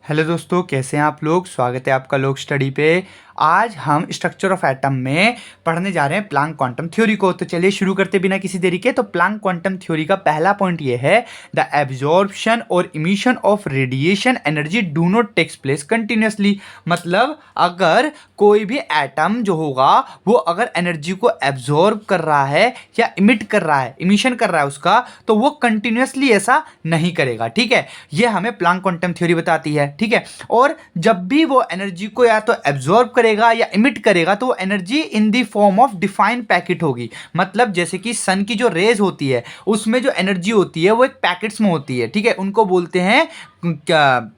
Hello दोस्तों, कैसे हैं आप लोग। स्वागत है आपका लोग स्टडी पे। आज हम स्ट्रक्चर ऑफ एटम में पढ़ने जा रहे हैं प्लैंक क्वांटम थ्योरी को। तो चलिए शुरू करते बिना किसी देरी के। तो प्लैंक क्वांटम थ्योरी का पहला पॉइंट ये है, द एब्जॉर्प्शन और emission of radiation energy do not takes place continuously. मतलब अगर कोई भी एटम जो होगा वो अगर एनर्जी को एब्जॉर्ब कर रहा है या इमिट कर रहा है, इमिशन कर रहा है उसका, तो वो कंटिन्यूसली ऐसा नहीं करेगा। ठीक है, ये हमें प्लैंक क्वांटम थ्योरी बताती है। ठीक है, और जब भी वो एनर्जी को या तो एब्जॉर्ब करेगा या इमिट करेगा तो वो energy in the form of defined packet होगी। मतलब जैसे कि सन की जो रेज होती है उसमें जो एनर्जी होती है वो एक पैकेट्स में होती है। ठीक है, उनको बोलते हैं क्या,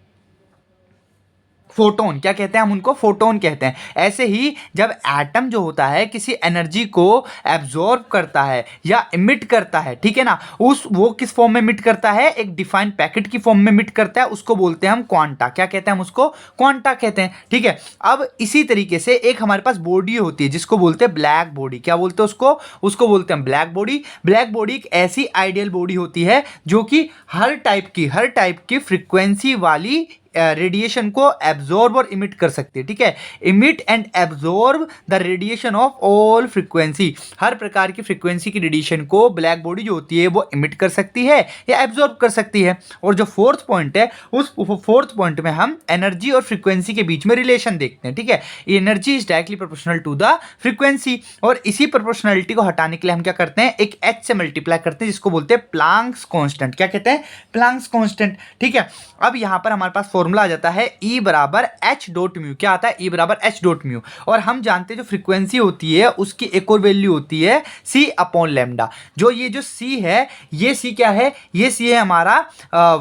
फोटोन। क्या कहते हैं हम उनको? फोटोन कहते हैं। ऐसे ही जब एटम जो होता है किसी एनर्जी को एब्जॉर्ब करता है या इमिट करता है, ठीक है ना, वो किस फॉर्म में इमिट करता है? एक डिफाइंड पैकेट की फॉर्म में इमिट करता है। उसको बोलते हैं हम क्वांटा। क्या कहते हैं हम उसको? क्वांटा कहते हैं। ठीक है, अब इसी तरीके से एक हमारे पास बॉडी होती है जिसको बोलते हैं ब्लैक बॉडी। क्या बोलते हैं उसको? उसको बोलते हैं ब्लैक बॉडी। ब्लैक बॉडी एक ऐसी आइडियल बॉडी होती है जो कि हर टाइप की फ्रीक्वेंसी वाली रेडिएशन को एब्जॉर्ब और इमिट कर सकती है। ठीक है, emit and absorb the radiation of all frequency. हर प्रकार की फ्रीक्वेंसी की रेडिएशन को ब्लैक बॉडी जो होती है वो इमिट कर सकती है या एब्जॉर्ब कर सकती है। और जो फोर्थ पॉइंट है, उस फोर्थ पॉइंट में हम एनर्जी और फ्रीक्वेंसी के बीच में रिलेशन देखते हैं। ठीक है, energy is directly proportional to the frequency. और इसी प्रोपोर्शनलिटी को हटाने के लिए हम क्या करते हैं? एक एच से मल्टीप्लाई करते हैं जिसको बोलते हैं प्लांक्स कांस्टेंट। क्या कहते हैं? Planck's constant. ठीक है, अब यहां पर हमारे पास फॉर्मूला आ जाता है E बराबर एच डॉट म्यू। क्या आता है? E बराबर एच डॉट म्यू। और हम जानते हैं जो फ्रीक्वेंसी होती है उसकी एक और वैल्यू होती है C अपॉन लैम्डा। जो ये जो C है, ये C क्या है? ये C है हमारा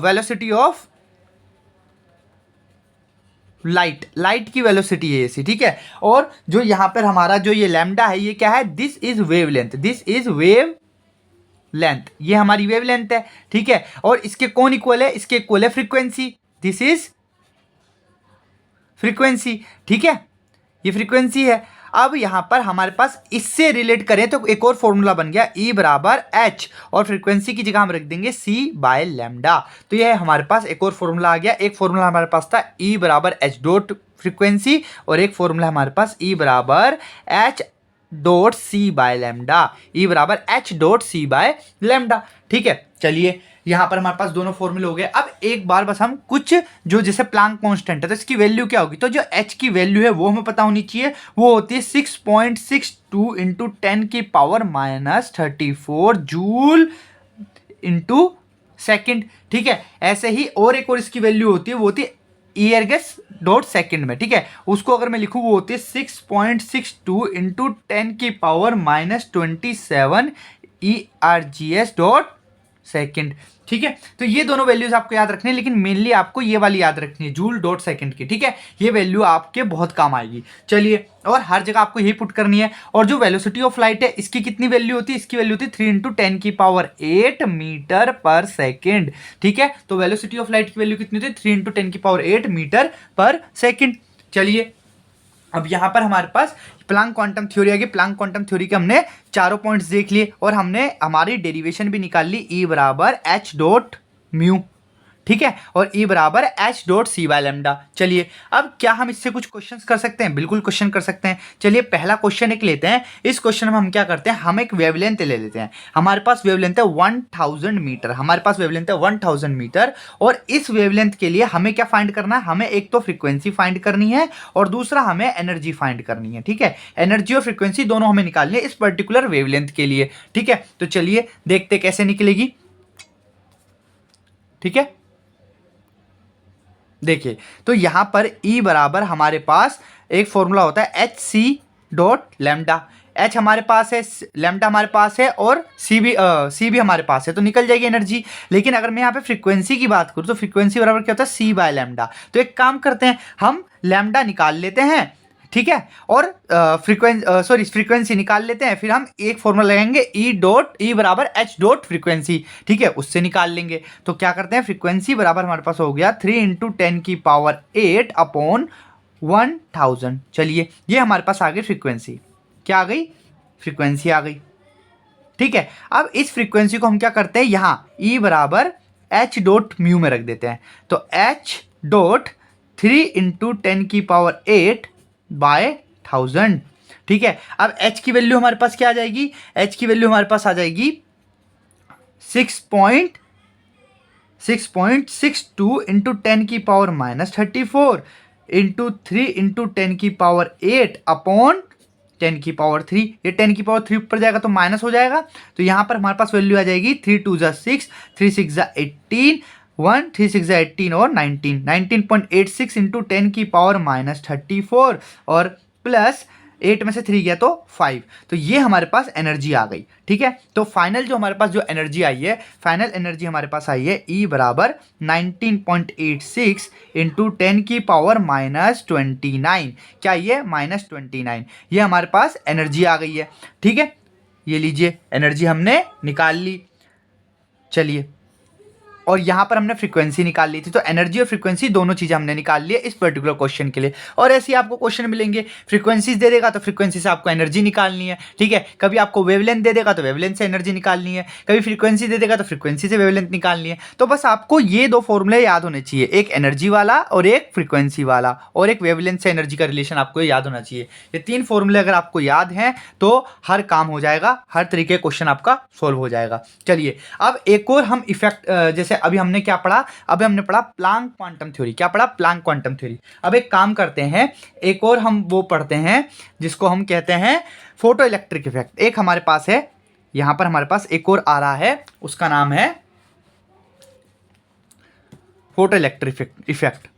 वेलोसिटी ऑफ लाइट की वेलोसिटी है ये C। ठीक है, और जो यहां पर हमारा जो ये लैम्डा है ये क्या है? This is wavelength. This is wave length, ये हमारी वेव लेंथ है। ठीक है, और इसके कौन इक्वल है? इसके इक्वल है फ्रीक्वेंसी। This is frequency. ठीक है, ये फ्रीक्वेंसी है। अब यहां पर हमारे पास इससे रिलेट करें तो एक और फॉर्मूला बन गया E बराबर एच, और फ्रीक्वेंसी की जगह हम रख देंगे C बाय लैम्डा। तो ये हमारे पास एक और फॉर्मूला आ गया। एक फॉर्मूला हमारे पास था E बराबर एच डॉट फ्रीक्वेंसी, और एक फॉर्मूला हमारे पास E बराबर h dot c by lambda. E बराबर h dot c by lambda. ठीक है, चलिए यहां पर हमारे पास दोनों फॉर्मूले हो गए। अब एक बार बस हम कुछ जो जैसे प्लैंक कांस्टेंट है तो इसकी वैल्यू क्या होगी? तो जो एच की वैल्यू है वो हमें पता होनी चाहिए। वो होती है 6.62 इंटू 10 की power minus 34 joule into second. ठीक है, ऐसे ही और एक और इसकी वैल्यू होती है, वो होती है ईयर गेस डॉट सेकेंड में। ठीक है, उसको अगर मैं लिखूं वो होती है 6.62 इंटू 10 की power minus 27 ERGS dot second. ठीक है, तो ये दोनों वैल्यूज आपको याद रखनी है, लेकिन मेनली आपको ये वाली याद रखनी है, जूल डॉट सेकंड की। ठीक है, ये वैल्यू आपके बहुत काम आएगी। चलिए, और हर जगह आपको यही पुट करनी है। और जो वेलोसिटी ऑफ लाइट है इसकी कितनी वैल्यू होती है? इसकी वैल्यू होती है 3 इंटू 10 की पावर 8 मीटर पर सेकेंड। ठीक है, तो वेलोसिटी ऑफ लाइट की वैल्यू कितनी होती है? 3 इंटू 10 की पावर 8 मीटर पर सेकेंड। चलिए, अब यहां पर हमारे पास प्लैंक क्वांटम थ्योरी आ गई। प्लैंक क्वांटम थ्योरी के हमने चारों पॉइंट्स देख लिए और हमने हमारी डेरिवेशन भी निकाल ली। E बराबर एच डॉट म्यू। ठीक है, और E बराबर h dot c by lambda. चलिए, अब क्या हम इससे कुछ क्वेश्चंस कर सकते हैं? बिल्कुल क्वेश्चन कर सकते हैं। चलिए, पहला क्वेश्चन एक लेते हैं। इस क्वेश्चन में हम क्या करते हैं? हम एक वेवलेंथ ले लेते हैं। हमारे पास वेवलेंथ है 1000 मीटर। हमारे पास वेवलेंथ है 1000 मीटर, और इस वेवलेंथ के लिए हमें क्या फाइंड करना है? हमें एक तो फ्रीक्वेंसी फाइंड करनी है और दूसरा हमें एनर्जी फाइंड करनी है। ठीक है, एनर्जी और फ्रीक्वेंसी दोनों हमें निकालनी है इस पर्टिकुलर वेवलेंथ के लिए। ठीक है, तो चलिए देखते कैसे निकलेगी। ठीक है, देखिए, तो यहां पर E बराबर हमारे पास एक फॉर्मूला होता है h c dot lambda. H हमारे पास है, लैम्डा हमारे पास है, और सी भी हमारे पास है, तो निकल जाएगी एनर्जी। लेकिन अगर मैं यहाँ पे फ्रीक्वेंसी की बात करूँ तो फ्रीक्वेंसी बराबर क्या होता है? C by lambda. तो एक काम करते हैं, हम लैम्डा निकाल लेते हैं। ठीक है, और फ्रीक्वेंसी निकाल लेते हैं, फिर हम एक फॉर्मूला लगाएंगे E बराबर एच डॉट फ्रीक्वेंसी। ठीक है, उससे निकाल लेंगे। तो क्या करते हैं? फ्रीक्वेंसी बराबर हमारे पास हो गया 3 इंटू 10 की पावर 8 अपॉन 1000। चलिए, ये हमारे पास आ गई फ्रीक्वेंसी। क्या आ गई? फ्रीक्वेंसी आ गई। ठीक है, अब इस फ्रीक्वेंसी को हम क्या करते हैं? यहाँ E बराबर एच डॉट म्यू में रख देते हैं। तो एच डॉट 3×10⁸/1000। ठीक है, अब h की वैल्यू हमारे पास क्या आ जाएगी? h की वैल्यू हमारे पास आ जाएगी 6.62 इंटू 10⁻³ इंटू 3 इंटू 10⁸ अपॉन 10⁻3। ये 10⁻3 ऊपर जाएगा तो माइनस हो जाएगा, तो यहाँ पर हमारे पास वैल्यू आ जाएगी 3×2 = 6, 3×6 = 18, 1 3×6 = 18 और 19.86 इंटू 10⁻34 और प्लस 8 में से 3 गया तो 5। तो ये हमारे पास एनर्जी आ गई। ठीक है, तो फाइनल जो हमारे पास जो एनर्जी आई है, फाइनल एनर्जी हमारे पास आई है E बराबर 19.86 इंटू 10⁻29। क्या ये -29? ये हमारे पास एनर्जी आ गई है। ठीक है, ये लीजिए एनर्जी हमने निकाल ली। चलिए, और यहाँ पर हमने फ्रीक्वेंसी निकाल ली थी, तो एनर्जी और फ्रीक्वेंसी दोनों चीज़ें हमने निकाल ली है इस पर्टिकुलर क्वेश्चन के लिए। और ऐसे ही आपको क्वेश्चन मिलेंगे, फ्रीक्वेंसीज दे देगा तो फ्रीक्वेंसी से आपको एनर्जी निकालनी है। ठीक है, कभी आपको वेवलेंथ दे देगा तो वेवलेंथ से एनर्जी निकालनी है, कभी फ्रीक्वेंसी दे देगा तो फ्रीक्वेंसी से वेवलेंथ निकालनी है। तो बस आपको ये दो फॉर्मूले याद होने चाहिए, एक एनर्जी वाला और एक फ्रीक्वेंसी वाला, और एक वेवलेंथ से एनर्जी का रिलेशन आपको याद होना चाहिए। ये 3 फॉर्मूले अगर आपको याद हैं तो हर काम हो जाएगा, हर तरीके क्वेश्चन आपका सोल्व हो जाएगा। चलिए, अब एक और हम इफेक्ट, जैसे अभी हमने क्या पढ़ा? अभी हमने पढ़ा प्लांक क्वांटम थ्योरी। क्या पढ़ा? Planck quantum theory. अब एक काम करते हैं, एक और हम वो पढ़ते हैं जिसको हम कहते हैं फोटो इलेक्ट्रिक इफेक्ट। एक हमारे पास है, यहां पर हमारे पास एक और आ रहा है, उसका नाम है photo electric effect.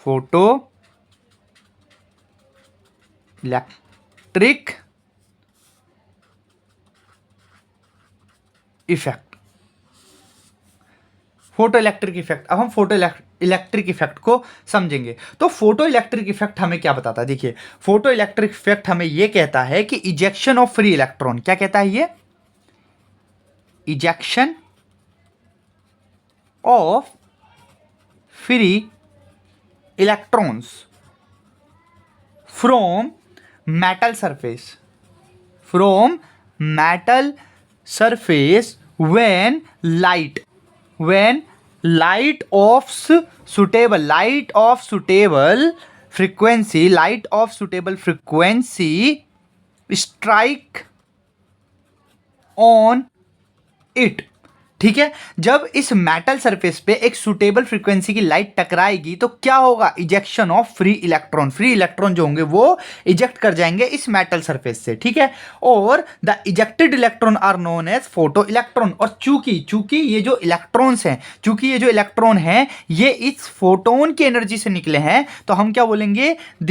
Photo electric effect, photo electric effect. अब हम फोटो इलेक्ट्रिक इफेक्ट को समझेंगे। तो फोटो इलेक्ट्रिक इफेक्ट हमें क्या बताता है? देखिए, फोटो इलेक्ट्रिक इफेक्ट हमें यह कहता है कि इजेक्शन ऑफ फ्री इलेक्ट्रॉन, क्या कहता है ये? Ejection of free electrons from metal surface, from metal surface when light of suitable frequency strike on it। ठीक है, जब इस मेटल सरफेस पे एक सुटेबल फ्रीक्वेंसी की लाइट टकराएगी तो क्या होगा? Ejection of free electron, free electron जो होंगे वो इजेक्ट कर जाएंगे इस मेटल सरफेस से। ठीक है, और the ejected electron are known as photo electron. और चूंकि ये जो इलेक्ट्रॉन्स हैं, चूंकि ये जो इलेक्ट्रॉन हैं ये इस फोटोन की एनर्जी से निकले हैं, तो हम क्या बोलेंगे? The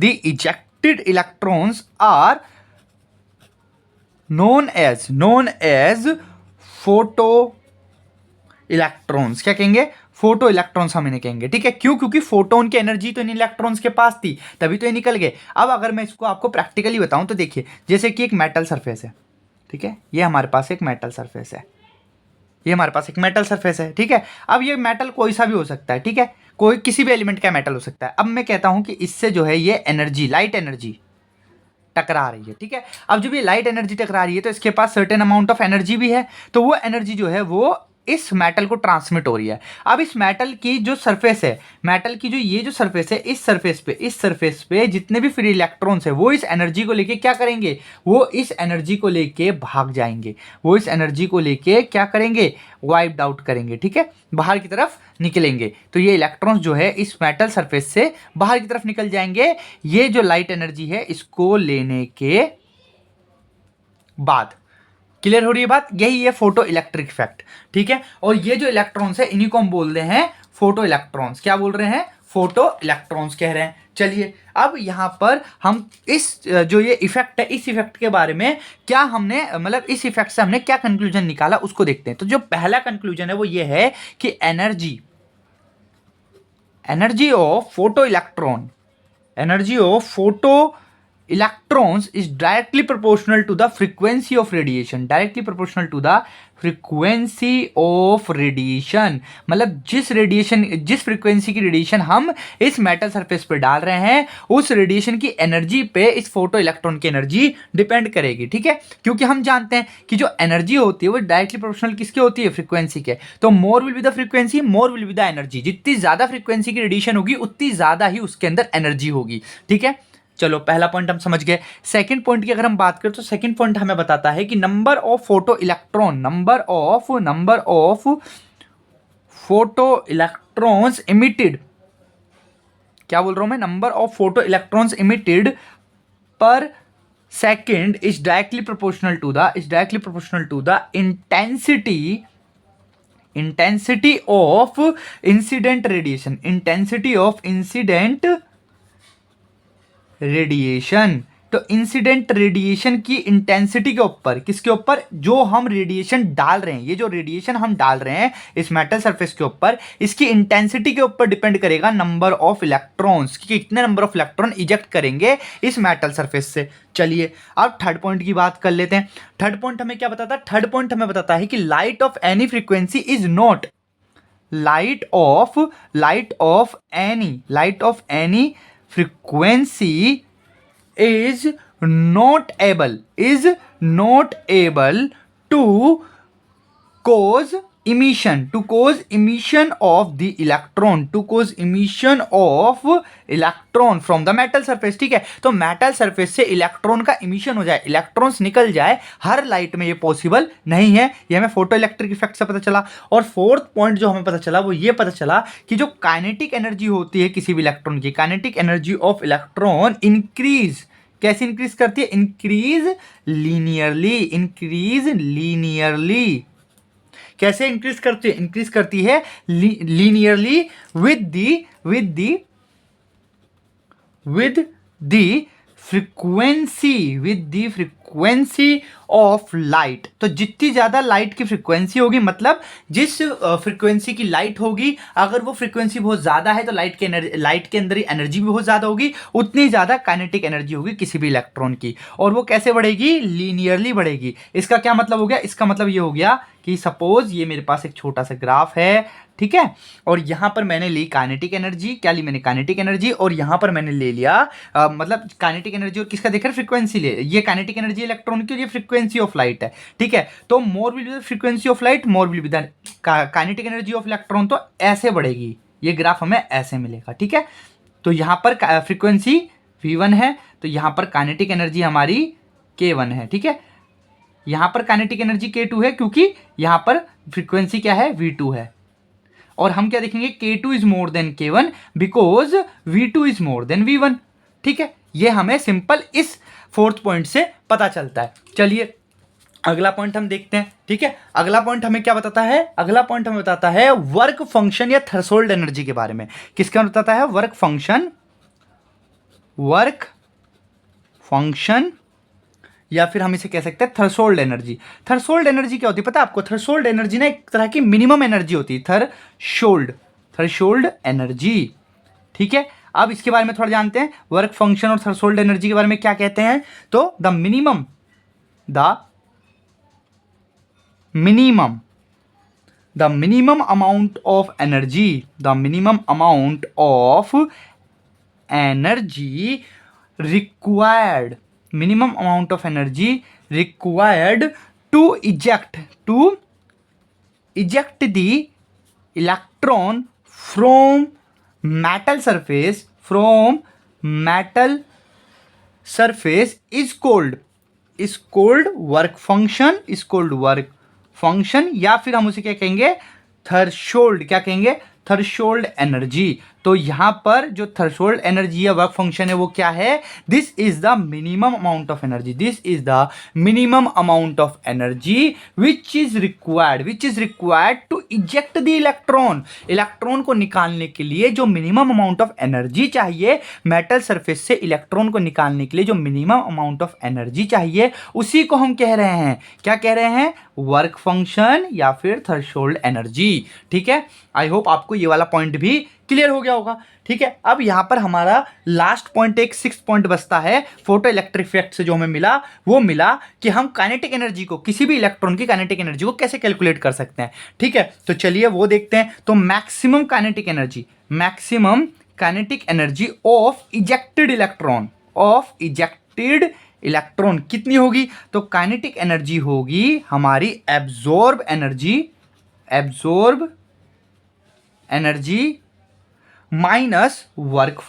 ejected electrons are known as photo electrons. क्या कहेंगे? फोटो इलेक्ट्रॉन्स हम इन्हें कहेंगे। ठीक है, क्यों? क्योंकि फोटोन की एनर्जी तो इन इलेक्ट्रॉन्स के पास थी, तभी तो ये निकल गए। अब अगर मैं इसको आपको प्रैक्टिकली बताऊं तो देखिए, जैसे कि एक मेटल सरफेस है, ठीक है, ये हमारे पास एक मेटल सरफेस है, ये हमारे पास एक मेटल सरफेस है। ठीक है, अब ये मेटल कोई सा भी हो सकता है। ठीक है, कोई किसी भी एलिमेंट का मेटल हो सकता है। अब मैं कहता हूं कि इससे जो है ये एनर्जी, लाइट एनर्जी टकरा रही है। ठीक है, अब जब ये लाइट एनर्जी टकरा रही है तो इसके पास सर्टेन अमाउंट ऑफ एनर्जी भी है, तो वो एनर्जी जो है वो इस मेटल को ट्रांसमिट हो रही है। अब इस मेटल की जो सरफेस है, मेटल की जो ये जो सरफेस है, इस सरफेस पे जितने भी फ्री इलेक्ट्रॉन्स है वो इस एनर्जी को लेके क्या करेंगे? वो इस एनर्जी को लेके भाग जाएंगे, वो इस एनर्जी को लेके क्या करेंगे? वाइप्ड आउट करेंगे। ठीक है, बाहर की तरफ निकलेंगे। तो ये इलेक्ट्रॉन्स जो है इस मेटल सरफेस से बाहर की तरफ निकल जाएंगे, ये जो लाइट एनर्जी है इसको लेने के बाद। क्लियर हो रही है बात? यही है फोटो इलेक्ट्रिक इफेक्ट। ठीक है, और ये जो इलेक्ट्रॉन्स है इन्हीं को हम बोल रहे हैं फोटो इलेक्ट्रॉन्स। क्या बोल रहे हैं? फोटो इलेक्ट्रॉन्स कह रहे हैं। चलिए, अब यहां पर हम इस जो ये इफेक्ट है, इस इफेक्ट के बारे में क्या हमने, मतलब इस इफेक्ट से हमने क्या कंक्लूजन निकाला उसको देखते हैं। तो जो पहला कंक्लूजन है वो ये है कि energy of photo electrons is directly proportional to the frequency of radiation, directly proportional to the frequency of radiation। मतलब जिस फ्रीक्वेंसी की रेडिएशन हम इस मेटल सरफेस पर डाल रहे हैं उस रेडिएशन की एनर्जी पे इस फोटो इलेक्ट्रॉन की एनर्जी डिपेंड करेगी, ठीक है। क्योंकि हम जानते हैं कि जो एनर्जी होती है वो डायरेक्टली प्रोपोर्शनल किसके होती है, फ्रीक्वेंसी के। तो more will be the frequency, more will be the energy. जितनी ज्यादा फ्रीक्वेंसी की रेडिएशन होगी उतनी ज्यादा ही उसके अंदर एनर्जी होगी, ठीक है। चलो पहला पॉइंट हम समझ गए। सेकंड पॉइंट की अगर हम बात करें तो सेकंड पॉइंट हमें बताता है कि number of photo electron, number of photo electrons emitted, क्या बोल रहा हूं मैं, number of photo electrons emitted per second is directly proportional to the intensity of incident radiation, तो इंसिडेंट रेडिएशन की इंटेंसिटी के ऊपर, किसके ऊपर, जो हम रेडिएशन डाल रहे हैं, ये जो रेडिएशन हम डाल रहे हैं इस मेटल सरफेस के ऊपर, इसकी इंटेंसिटी के ऊपर डिपेंड करेगा नंबर ऑफ इलेक्ट्रॉन्स, कि कितने नंबर ऑफ इलेक्ट्रॉन इजेक्ट करेंगे इस मेटल सरफेस से। चलिए अब थर्ड पॉइंट की बात कर लेते हैं। थर्ड पॉइंट हमें क्या बताता है, थर्ड पॉइंट हमें बताता है कि light of any frequency is not, light of any frequency is not able to cause emission of the electron, from the metal surface, ठीक है। तो मेटल सरफेस से इलेक्ट्रॉन का इमिशन हो जाए, इलेक्ट्रॉन्स निकल जाए, हर लाइट में ये पॉसिबल नहीं है। ये हमें फोटो इलेक्ट्रिक इफेक्ट से पता चला। और फोर्थ पॉइंट जो हमें पता चला वो ये पता चला कि जो काइनेटिक एनर्जी होती है किसी भी इलेक्ट्रॉन की, kinetic energy of electron increase, कैसे इंक्रीज करती है, इंक्रीज लीनियरली। कैसे इंक्रीज करती है, इंक्रीज करती है linearly with the frequency of light. तो जितनी ज्यादा लाइट की फ्रीक्वेंसी होगी, मतलब जिस फ्रीक्वेंसी की लाइट होगी, अगर वो फ्रीक्वेंसी बहुत ज्यादा है तो लाइट के अंदर एनर्जी भी बहुत ज्यादा होगी, उतनी ज्यादा काइनेटिक एनर्जी होगी किसी भी इलेक्ट्रॉन की। और वो कैसे बढ़ेगी, लीनियरली बढ़ेगी। इसका क्या मतलब हो गया, इसका मतलब ये हो गया कि सपोज ये मेरे पास एक छोटा सा ग्राफ है, ठीक है, और यहां पर मैंने ली काइनेटिक एनर्जी, क्या ली मैंने, काइनेटिक एनर्जी, और यहां पर मैंने ले लिया मतलब काइनेटिक एनर्जी और किसका देख रहे, फ्रीक्वेंसी ले, ये काइनेटिक एनर्जी इलेक्ट्रॉन की और ये फ्रीक्वेंसी ऑफ लाइट है, ठीक है। तो more will be the frequency of light, more will be the kinetic energy of electron, तो ऐसे बढ़ेगी, ये ग्राफ हमें ऐसे मिलेगा, ठीक है। तो यहां पर फ्रीक्वेंसी V1 है, तो यहां पर काइनेटिक एनर्जी हमारी K1 है, ठीक है। यहां पर काइनेटिक एनर्जी K2 है क्योंकि यहां पर फ्रीक्वेंसी क्या है, V2 है। और हम क्या देखेंगे, K2 is more than K1 because V2 is more than V1, ठीक है। ये हमें सिंपल इस फोर्थ पॉइंट से पता चलता है। चलिए अगला पॉइंट हम देखते हैं, ठीक है। अगला पॉइंट हमें क्या बताता है, अगला पॉइंट हमें बताता है वर्क फंक्शन या थ्रेशोल्ड एनर्जी के बारे में। किसका बताता है, वर्क फंक्शन या फिर हम इसे कह सकते हैं थ्रेशोल्ड एनर्जी। थ्रेशोल्ड एनर्जी क्या होती है पता है आपको, थ्रेशोल्ड एनर्जी ना एक तरह की मिनिमम एनर्जी होती है, थ्रेशोल्ड एनर्जी, ठीक है। अब इसके बारे में थोड़ा जानते हैं, वर्क फंक्शन और थ्रेशोल्ड एनर्जी के बारे में क्या कहते हैं। तो the minimum amount of energy, required to eject the electron from metal surface is called work function, या फिर हम उसे क्या कहेंगे, थ्रेशोल्ड, क्या कहेंगे, थ्रेशोल्ड एनर्जी। तो यहां पर जो थ्रेशोल्ड एनर्जी या वर्क फंक्शन है वो क्या है, this is the minimum amount of energy, which is required to eject the electron को निकालने के लिए जो मिनिमम अमाउंट ऑफ एनर्जी चाहिए, मेटल सरफेस से इलेक्ट्रॉन को निकालने के लिए जो मिनिमम अमाउंट ऑफ एनर्जी चाहिए, उसी को हम कह रहे हैं, क्या कह रहे हैं, वर्क फंक्शन या फिर थ्रेशोल्ड एनर्जी, ठीक है। आई होप आपको ये वाला पॉइंट भी क्लियर हो गया होगा। ठीक है, अब यहाँ पर हमारा लास्ट पॉइंट, एक 6 पॉइंट बचता है फोटो इलेक्ट्रिक इफेक्ट से जो हमें मिला, वो मिला कि हम काइनेटिक एनर्जी को, किसी भी इलेक्ट्रॉन की काइनेटिक एनर्जी को कैसे कैलकुलेट कर सकते हैं। ठीक है, तो चलिए वो देखते हैं। तो maximum kinetic energy of ejected electron कितनी होगी? तो काइनेटिक एनर्जी होगी हमारी absorb energy minus work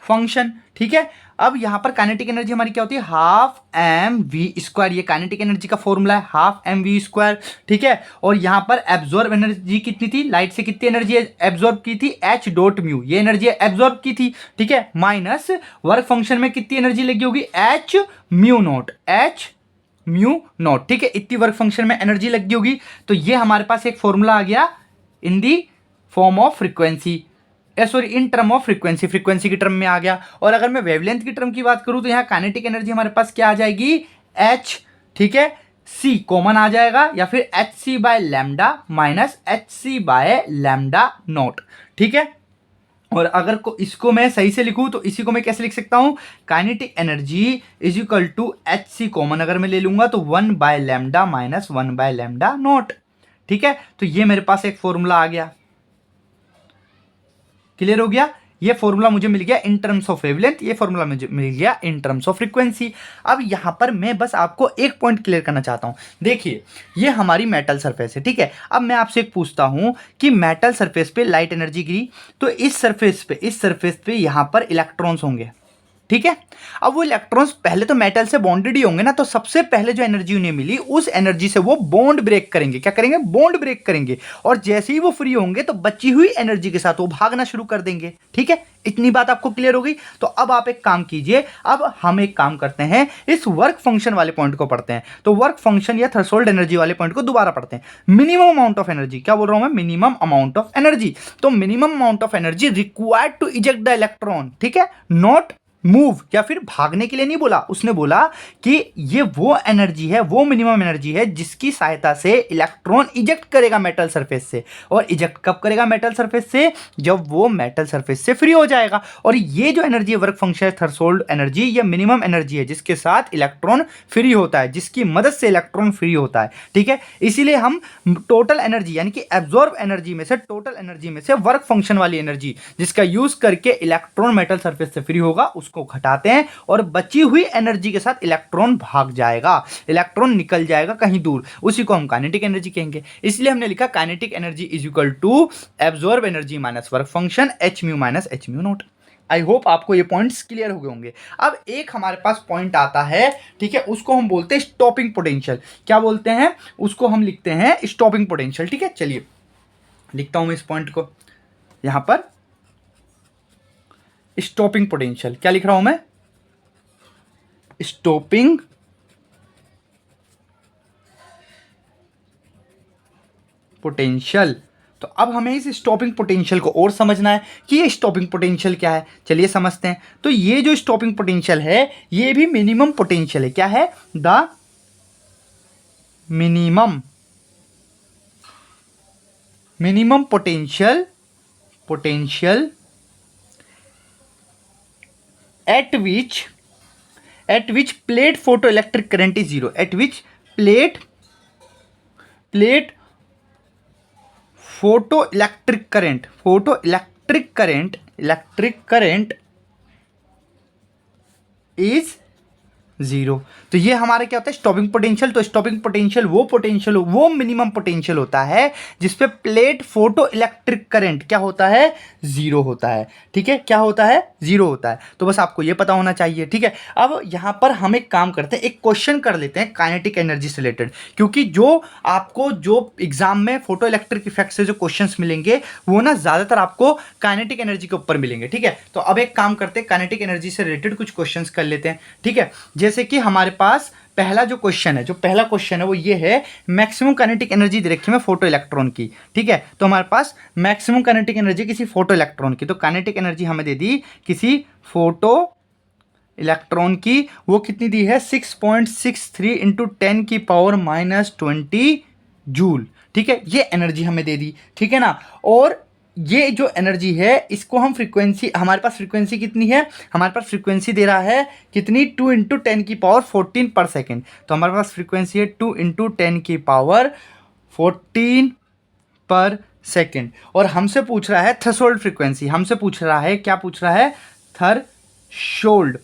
function. ठीक है, अब यहां पर काइनेटिक एनर्जी हमारी क्या होती है? Half m v square. ये काइनेटिक एनर्जी का फॉर्मूला है, हाफ एम वी स्क्वायर। ठीक है, और यहां पर एब्जॉर्ब एनर्जी कितनी थी? लाइट से कितनी एनर्जी एब्जॉर्ब की थी? एच डॉट म्यू, ये एनर्जी एब्जॉर्ब की थी। ठीक है, माइनस वर्क फंक्शन में कितनी एनर्जी लगी होगी? H mu not. ठीक है, इतनी वर्क फंक्शन में एनर्जी लगी होगी। तो ये हमारे पास एक फॉर्मूला आ गया in the form of frequency, in term of frequency की टर्म में आ गया। और अगर मैं वेवलेंथ की टर्म की बात करूं तो यहाँ काइनेटिक एनर्जी हमारे पास क्या आ जाएगी? एच। ठीक है, सी कॉमन आ जाएगा, या फिर h c by lambda minus h c by lambda naught. ठीक है, और अगर इसको मैं सही से लिखूं तो इसी को मैं कैसे लिख सकता हूं? Kinetic energy is equal to h c common अगर मैं ले लूंगा तो 1 by lambda minus 1 by lambda naught. ठीक है, तो ये मेरे पास एक फॉर्मूला आ गया। क्लियर हो गया? ये फॉर्मूला मुझे मिल गया इन टर्म्स ऑफ वेवलेंथ, ये फॉर्मूला मुझे मिल गया इन टर्म्स ऑफ फ्रीक्वेंसी। अब यहां पर मैं बस आपको एक पॉइंट क्लियर करना चाहता हूं। देखिए, ये हमारी मेटल सरफेस है। ठीक है, अब मैं आपसे एक पूछता हूं कि मेटल सरफेस पे लाइट एनर्जी गिरी, तो इस सरफेस पे यहां पर इलेक्ट्रॉन्स होंगे। ठीक है, अब वो इलेक्ट्रॉन्स पहले तो मेटल से बॉन्डेड ही होंगे ना, तो सबसे पहले जो एनर्जी उन्हें मिली उस एनर्जी से वो बॉन्ड ब्रेक करेंगे। क्या करेंगे? बॉन्ड ब्रेक करेंगे। और जैसे ही वो फ्री होंगे तो बची हुई एनर्जी के साथ वो भागना शुरू कर देंगे। ठीक है, इतनी बात आपको क्लियर हो गई? तो अब आप एक काम कीजिए, अब हम एक काम करते हैं, इस वर्क फंक्शन वाले पॉइंट को पढ़ते हैं। तो वर्क फंक्शन या थ्रेशोल्ड एनर्जी वाले पॉइंट को दोबारा पढ़ते हैं। मिनिमम अमाउंट ऑफ एनर्जी, क्या बोल रहा हूं मैं? Minimum amount of energy. तो minimum amount of energy required to eject the electron. ठीक है, नॉट मूव, या फिर भागने के लिए नहीं बोला उसने, बोला कि ये वो एनर्जी है, वो मिनिमम एनर्जी है जिसकी सहायता से इलेक्ट्रॉन इजेक्ट करेगा मेटल सरफेस से। और इजेक्ट कब करेगा मेटल सरफेस से? जब वो मेटल सरफेस से फ्री हो जाएगा। और ये जो एनर्जी है वर्क फंक्शन है थ्रेशोल्ड एनर्जी, ये मिनिमम एनर्जी है जिसके साथ इलेक्ट्रॉन फ्री होता है, जिसकी मदद से इलेक्ट्रॉन फ्री होता है। ठीक है, इसीलिए हम टोटल एनर्जी यानी कि एब्जॉर्ब एनर्जी में से, टोटल एनर्जी में से वर्क फंक्शन वाली एनर्जी जिसका यूज करके इलेक्ट्रॉन मेटल सरफेस से फ्री होगा को घटाते हैं, और बची हुई एनर्जी के साथ इलेक्ट्रॉन भाग जाएगा, इलेक्ट्रॉन निकल जाएगा कहीं दूर, उसी को हम काइनेटिक एनर्जी कहेंगे। इसलिए हमने लिखा kinetic energy is equal to absorb energy minus work function h mu minus h mu naught. I hope आपको ये पॉइंट्स क्लियर हो गए होंगे। अब एक हमारे पास पॉइंट आता है, ठीक है, उसको हम बोलते हैं स्टॉपिंग पोटेंशियल। क्या बोलते हैं उसको? हम लिखते हैं स्टॉपिंग पोटेंशियल। ठीक है, चलिए लिखता हूं मैं इस पॉइंट को यहां पर, स्टॉपिंग पोटेंशियल। क्या लिख रहा हूं मैं? Stopping potential. तो अब हमें इस स्टॉपिंग पोटेंशियल को और समझना है कि ये स्टॉपिंग पोटेंशियल क्या है। चलिए समझते हैं। तो ये जो स्टॉपिंग पोटेंशियल है ये भी मिनिमम पोटेंशियल है। क्या है? The minimum potential at which plate photoelectric current is zero, at which plate photoelectric current is zero. तो ये हमारा क्या होता है? Stopping potential. तो स्टॉपिंग पोटेंशियल वो मिनिमम पोटेंशियल होता है जिसपे प्लेट फोटो इलेक्ट्रिक करंट क्या होता है? जीरो होता है। ठीक है, क्या होता है? जीरो होता है। तो बस आपको ये पता होना चाहिए। ठीक है, अब यहां पर हम एक काम करते हैं, एक क्वेश्चन कर लेते हैं काइनेटिक एनर्जी से रिलेटेड, क्योंकि जो आपको जो एग्जाम में फोटो इलेक्ट्रिक इफेक्ट से जो क्वेश्चन मिलेंगे वो ना ज्यादातर आपको काइनेटिक एनर्जी के ऊपर मिलेंगे। ठीक है, तो अब एक काम करते हैं, काइनेटिक एनर्जी से रिलेटेड कुछ क्वेश्चन कर लेते हैं। ठीक है, जैसे कि हमारे पास पहला क्वेश्चन है वो ये है, मैक्सिमम काइनेटिक एनर्जी दे रखी है फोटो इलेक्ट्रॉन की। ठीक है, तो हमारे पास मैक्सिमम काइनेटिक एनर्जी किसी फोटो इलेक्ट्रॉन की, तो काइनेटिक एनर्जी हमें दे दी किसी फोटो इलेक्ट्रॉन की, वो कितनी दी है? 6.63 × 10⁻⁻20 जूल। ठीक है, ये एनर्जी हमें दे दी, ठीक है ना। और ये जो एनर्जी है इसको हम फ्रीक्वेंसी, हमारे पास फ्रीक्वेंसी कितनी है, हमारे पास फ्रीक्वेंसी दे रहा है कितनी, 2 × 10⁻14 पर सेकेंड। तो हमारे पास फ्रीक्वेंसी है 2 × 10⁻14 पर सेकेंड। और हमसे पूछ रहा है थ्रेशोल्ड फ्रीक्वेंसी, हमसे पूछ रहा है, क्या पूछ रहा है, थ्रेशोल्ड।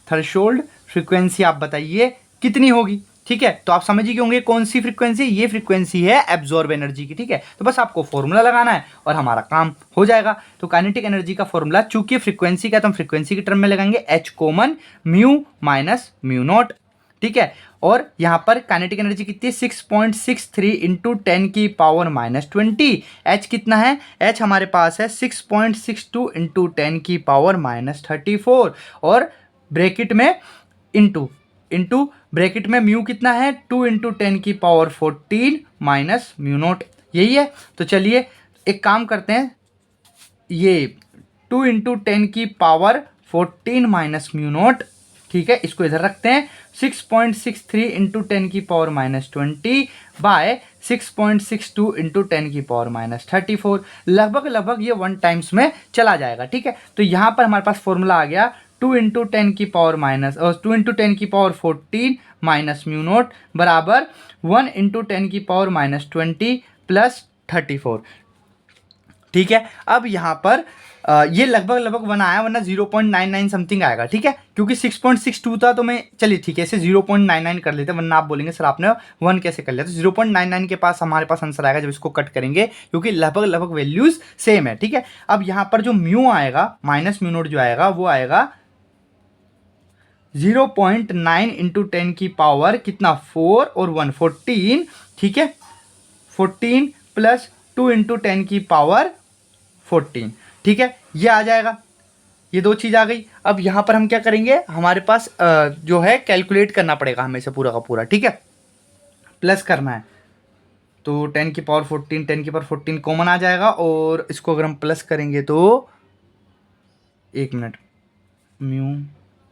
थ्रेशोल्ड फ्रीक्वेंसी आप बताइए कितनी होगी। ठीक है, तो आप समझ ही होंगे कौन सी फ्रीक्वेंसी, ये फ्रीक्वेंसी है एब्जॉर्ब एनर्जी की। ठीक है, तो बस आपको फॉर्मूला लगाना है और हमारा काम हो जाएगा। तो काइनेटिक एनर्जी का फॉर्मूला, चूंकि फ्रीक्वेंसी का, तो हम फ्रीक्वेंसी के टर्म में लगाएंगे H common, mu minus mu naught. ठीक है, और यहां पर काइनेटिक एनर्जी कितनी है, 6.63 × 10⁻⁻20। एच कितना है, एच हमारे पास है 6.62 × 10⁻34। और ब्रैकेट में इंटू इंटू ब्रैकेट में म्यू कितना है, 2 × 10⁻14 माइनस म्यू नॉट, यही है। तो चलिए एक काम करते हैं, ये 2 × 10⁻14 माइनस म्यू नॉट, ठीक है, इसको इधर रखते हैं। 6.63 × 10⁻20 बाय 6.62 × 10⁻34, लगभग लगभग ये 1 टाइम्स में चला जाएगा। ठीक है, तो यहाँ पर हमारे पास फॉर्मूला आ गया 2 × 10⁻14 माइनस म्यू नॉट बराबर 1 × 10⁻20 प्लस 34। ठीक है, अब यहाँ पर ये लगभग लगभग 1 आया, वरना 0.99 समथिंग आएगा। ठीक है, क्योंकि 6.62 था तो मैं, चलिए ठीक है, इसे 0.99 कर लेते हैं, वरना आप बोलेंगे सर आपने 1 कैसे कर लिया। तो 0.99 के पास हमारे पास आंसर आएगा जब इसको कट करेंगे, क्योंकि लगभग लगभग वैल्यूज सेम है। ठीक है, अब यहाँ पर जो म्यू आएगा माइनस म्यू नोट जो आएगा वो आएगा 0.9 × 10 की पावर कितना, 4 और 1 14। ठीक है, 14 प्लस 2 × 10 की पावर 14। ठीक है, ये आ जाएगा, ये दो चीज़ आ गई। अब यहाँ पर हम क्या करेंगे, हमारे पास जो है कैलकुलेट करना पड़ेगा हमें से पूरा का पूरा। ठीक है, प्लस करना है, तो 10⁻14 10⁻14 कॉमन आ जाएगा, और इसको अगर हम प्लस करेंगे तो, एक मिनट, म्यू,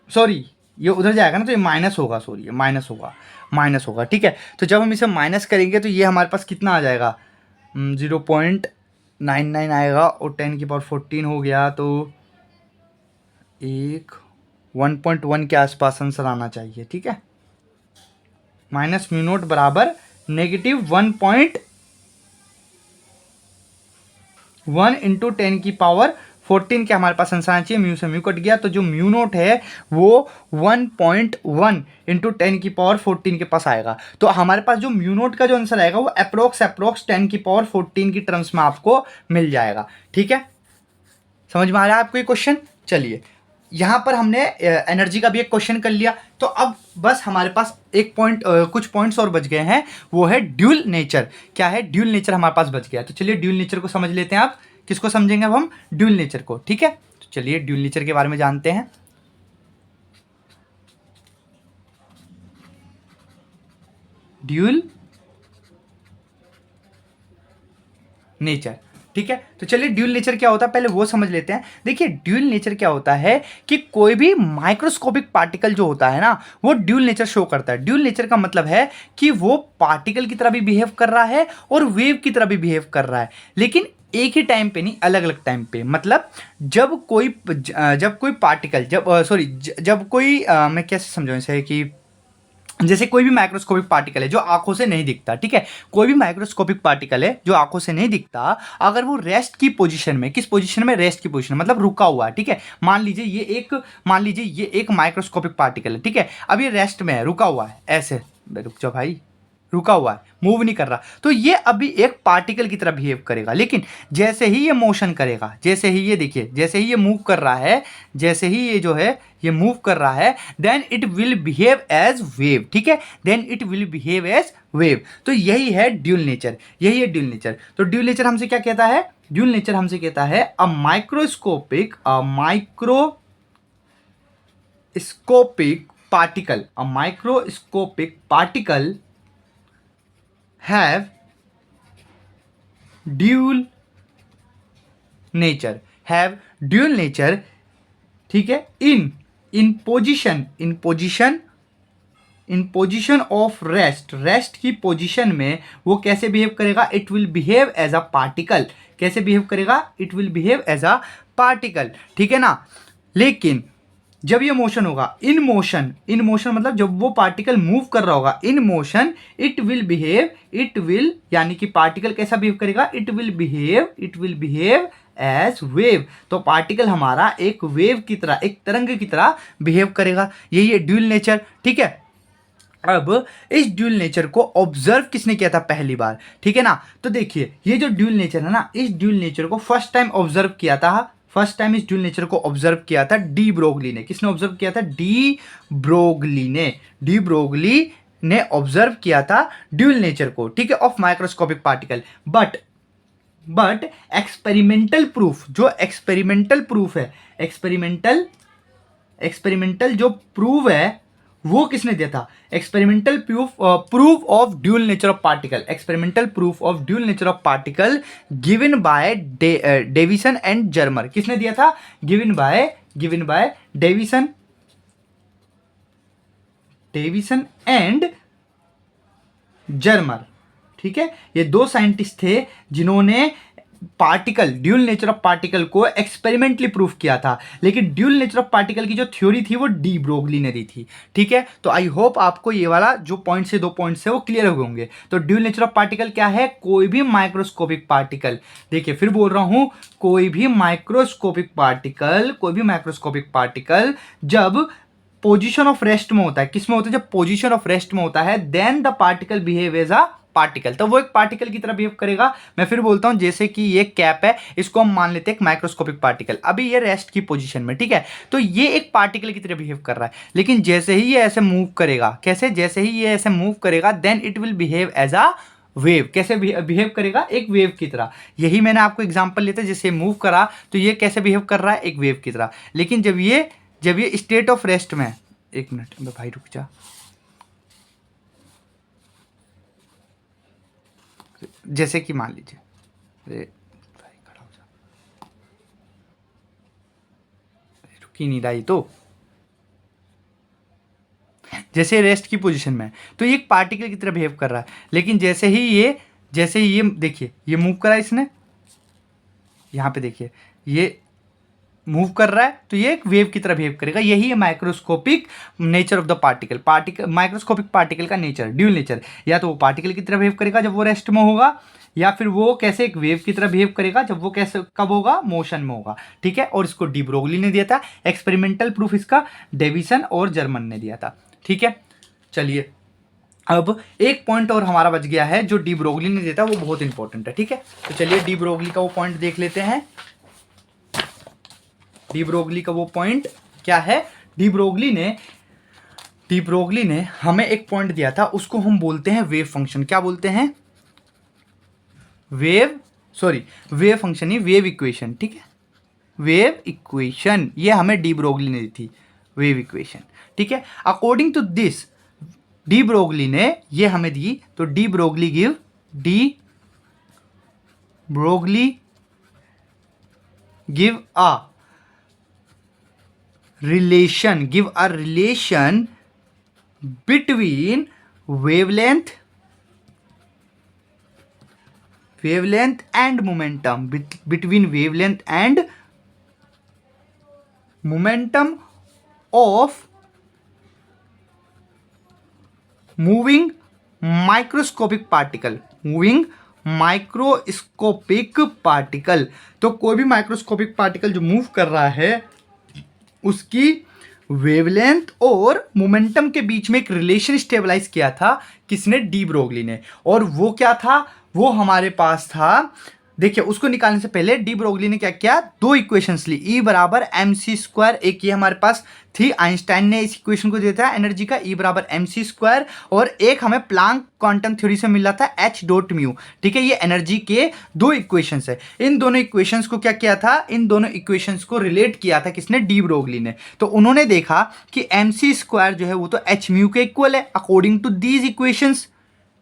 सॉरी ये उधर जाएगा ना, तो ये माइनस होगा, सॉरी ये माइनस होगा, माइनस होगा। ठीक है, तो जब हम इसे माइनस करेंगे तो ये हमारे पास कितना आ जाएगा, 0.99 आएगा, और 10⁻14 हो गया, तो एक 1.1 के आसपास आंसर आना चाहिए। ठीक है, माइनस म्यू नोट बराबर -1.1 × 10⁻14 के हमारे पास आंसर आना चाहिए। म्यू से म्यू कट गया, तो जो म्यू नोट है वो 1.1 × 10⁻14 के पास आएगा। तो हमारे पास जो म्यू नोट का जो आंसर आएगा वो अप्रोक्स 10⁻14 की टर्म्स में आपको मिल जाएगा। ठीक है, समझ में आ रहा है आपको ये क्वेश्चन। चलिए यहाँ पर हमने एनर्जी का भी एक क्वेश्चन कर लिया, तो अब बस हमारे पास एक पॉइंट, कुछ पॉइंट्स और बच गए हैं, वो है ड्यूल नेचर। क्या है, ड्यूल नेचर हमारे पास बच गया। तो चलिए ड्यूल नेचर को समझ लेते हैं। आप किसको समझेंगे, अब हम ड्यूल नेचर को। ठीक है, तो चलिए ड्यूल नेचर के बारे में जानते हैं। ड्यूल नेचर, ठीक है, तो चलिए ड्यूल नेचर क्या होता है पहले वो समझ लेते हैं। देखिए ड्यूल नेचर क्या होता है कि कोई भी माइक्रोस्कोपिक पार्टिकल जो होता है ना, वो ड्यूल नेचर शो करता है। ड्यूल नेचर का मतलब है कि वो पार्टिकल की तरह भी बिहेव कर रहा है और वेव की तरह भी बिहेव कर रहा है, लेकिन एक ही टाइम पे नहीं, अलग अलग टाइम पे। मतलब जब कोई पार्टिकल, जब कोई मैं कैसे समझाऊं इसे, कि जैसे कोई भी माइक्रोस्कोपिक पार्टिकल है जो आंखों से नहीं दिखता, ठीक है, कोई भी माइक्रोस्कोपिक पार्टिकल है जो आंखों से नहीं दिखता, अगर वो रेस्ट की पोजीशन में, किस पोजीशन में, रेस्ट की पोजीशन, मतलब रुका हुआ है। ठीक है, मान लीजिए ये एक माइक्रोस्कोपिक पार्टिकल है। ठीक है, अब ये रेस्ट में है, रुका हुआ है, ऐसे, रुक जाओ भाई, रुका हुआ है, मूव नहीं कर रहा, तो ये अभी एक पार्टिकल की तरह बिहेव करेगा। लेकिन जैसे ही ये मोशन करेगा, जैसे ही ये देखिए, जैसे ही ये मूव कर रहा है, जैसे ही ये जो है ये मूव कर रहा है, then it will behave as wave. ठीक है, then it will behave as wave. तो यही है ड्यूल नेचर, यही है ड्यूल नेचर। तो ड्यूल नेचर हमसे क्या कहता है, ड्यूल नेचर हमसे कहता है a microscopic particle have dual nature, ठीक है, in position in position of rest, rest की पोजिशन में वो कैसे बिहेव करेगा, it will behave as a particle. कैसे बिहेव करेगा, it will behave as a particle, ठीक है ना। लेकिन जब ये मोशन होगा, इन मोशन, इन मोशन मतलब जब वो पार्टिकल मूव कर रहा होगा, in motion it will behave, it will यानी कि पार्टिकल कैसा बिहेव करेगा, it will behave as wave. तो पार्टिकल हमारा एक वेव की तरह, एक तरंग की तरह बिहेव करेगा। यही है ड्यूल नेचर, ठीक है। अब इस ड्यूल नेचर को ऑब्जर्व किसने किया था पहली बार, ठीक है ना। तो देखिए ये जो ड्यूल नेचर है ना, इस ड्यूल नेचर को फर्स्ट टाइम ऑब्जर्व किया था, फर्स्ट टाइम इस ड्यूल नेचर को ऑब्जर्व किया था डी ब्रोगली ने। किसने ऑब्जर्व किया था, डी ब्रोगली ने। डी ब्रोगली ने ऑब्जर्व किया था ड्यूल नेचर को, ठीक है, of microscopic particle. But experimental proof, जो एक्सपेरिमेंटल प्रूफ है, एक्सपेरिमेंटल जो प्रूफ है वो किसने दिया था, experimental proof of dual nature of particle, experimental proof of dual nature of particle given by Davisson and Germer. किसने दिया था, given by Davisson and Germer, ठीक है। ये दो साइंटिस्ट थे जिन्होंने particle, dual nature of particle को एक्सपेरिमेंटली प्रूफ किया था। लेकिन ड्यूल नेचर ऑफ पार्टिकल की जो थ्योरी थी वो डी ब्रोगली ने दी थी, ठीक है। तो आई होप आपको ये वाला जो पॉइंट से, 2 पॉइंट से वो क्लियर हो होंगे। तो ड्यूल नेचर ऑफ पार्टिकल क्या है, कोई भी माइक्रोस्कोपिक पार्टिकल, देखिए फिर बोल रहा हूं, कोई भी माइक्रोस्कोपिक पार्टिकल जब पोजिशन ऑफ रेस्ट में होता है, किस में होता है, जब पोजिशन ऑफ रेस्ट में होता है, then the particle behave as a particle. तो वो एक पार्टिकल की तरह बिहेव करेगा। मैं फिर बोलता हूं, जैसे कि ये कैप है, इसको हम मान लेते हैं एक माइक्रोस्कोपिक पार्टिकल, अभी ये रेस्ट की पोजीशन में, ठीक है। तो ये एक पार्टिकल की तरह बिहेव कर रहा है। लेकिन जैसे ही ये ऐसे मूव करेगा, कैसे, जैसे ही ये ऐसे मूव करेगा, then it will behave as a wave. कैसे बिहेव करेगा, एक वेव की तरह। यही मैंने आपको एग्जाम्पल लेते, जैसे मूव करा तो ये कैसे बिहेव कर रहा है, एक वेव की तरह। लेकिन जब ये स्टेट ऑफ रेस्ट में, एक मिनट भाई रुक जा, जैसे कि मान लीजिए, भाई खड़ा हो जा, रुक ही नहीं रहा, तो जैसे रेस्ट की पोजीशन में, तो ये एक पार्टिकल की तरह बिहेव कर रहा है। लेकिन जैसे ही ये देखिए ये मूव करा इसने, यहाँ पे देखिए ये मूव कर रहा है, तो ये एक वेव की तरह बिहेव करेगा। यही है microscopic nature of the particle, microscopic particle का नेचर, ड्यूल नेचर। या तो वो पार्टिकल की तरह बिहेव करेगा जब वो रेस्ट में होगा, या फिर वो कैसे एक वेव की तरह बिहेव करेगा जब वो कैसे, कब होगा, मोशन में होगा, ठीक है। और इसको डी ब्रोगली ने दिया था, एक्सपेरिमेंटल प्रूफ इसका डेविसन और जर्मन ने दिया था, ठीक है। चलिए अब एक पॉइंट और हमारा बच गया है जो डी ब्रोगली ने दिया था, वो बहुत इंपॉर्टेंट है, ठीक है। तो चलिए डी ब्रोगली का वो पॉइंट देख लेते हैं। डी ब्रोगली का वो पॉइंट क्या है, डी ब्रोगली ने हमें एक पॉइंट दिया था, उसको हम बोलते हैं वेव फंक्शन। क्या बोलते हैं, वेव फंक्शन नहीं, वेव इक्वेशन, ठीक है। वेव इक्वेशन ये हमें डी ब्रोगली ने दी थी, वेव इक्वेशन, ठीक है। According to this, de Broglie ने ये हमें दी, तो de Broglie give a relation between wavelength and momentum, between wavelength and momentum of moving microscopic particle, तो कोई भी माइक्रोस्कोपिक पार्टिकल जो मूव कर रहा है उसकी वेवलेंथ और मोमेंटम के बीच में एक रिलेशन स्टेबलाइज किया था, किसने, डी ब्रोगली ने। और वो क्या था, वो हमारे पास था, देखिए उसको निकालने से पहले डी ब्रोगली ने क्या किया, 2 इक्वेशंस ली, E बराबर mc², एक ये हमारे पास थी, आइंस्टाइन ने इस इक्वेशन को दिया था एनर्जी का, E बराबर mc², और एक हमें प्लांक क्वांटम थ्योरी से मिला था h.μ, ठीक है। ये एनर्जी के 2 इक्वेशंस है। इन दोनों इक्वेशंस को क्या किया था, इन दोनों इक्वेशंस को रिलेट किया था किसने, डी ब्रोगली ने। तो उन्होंने देखा कि mc² जो है वो तो hμ के इक्वल है अकॉर्डिंग टू दीज इक्वेशंस,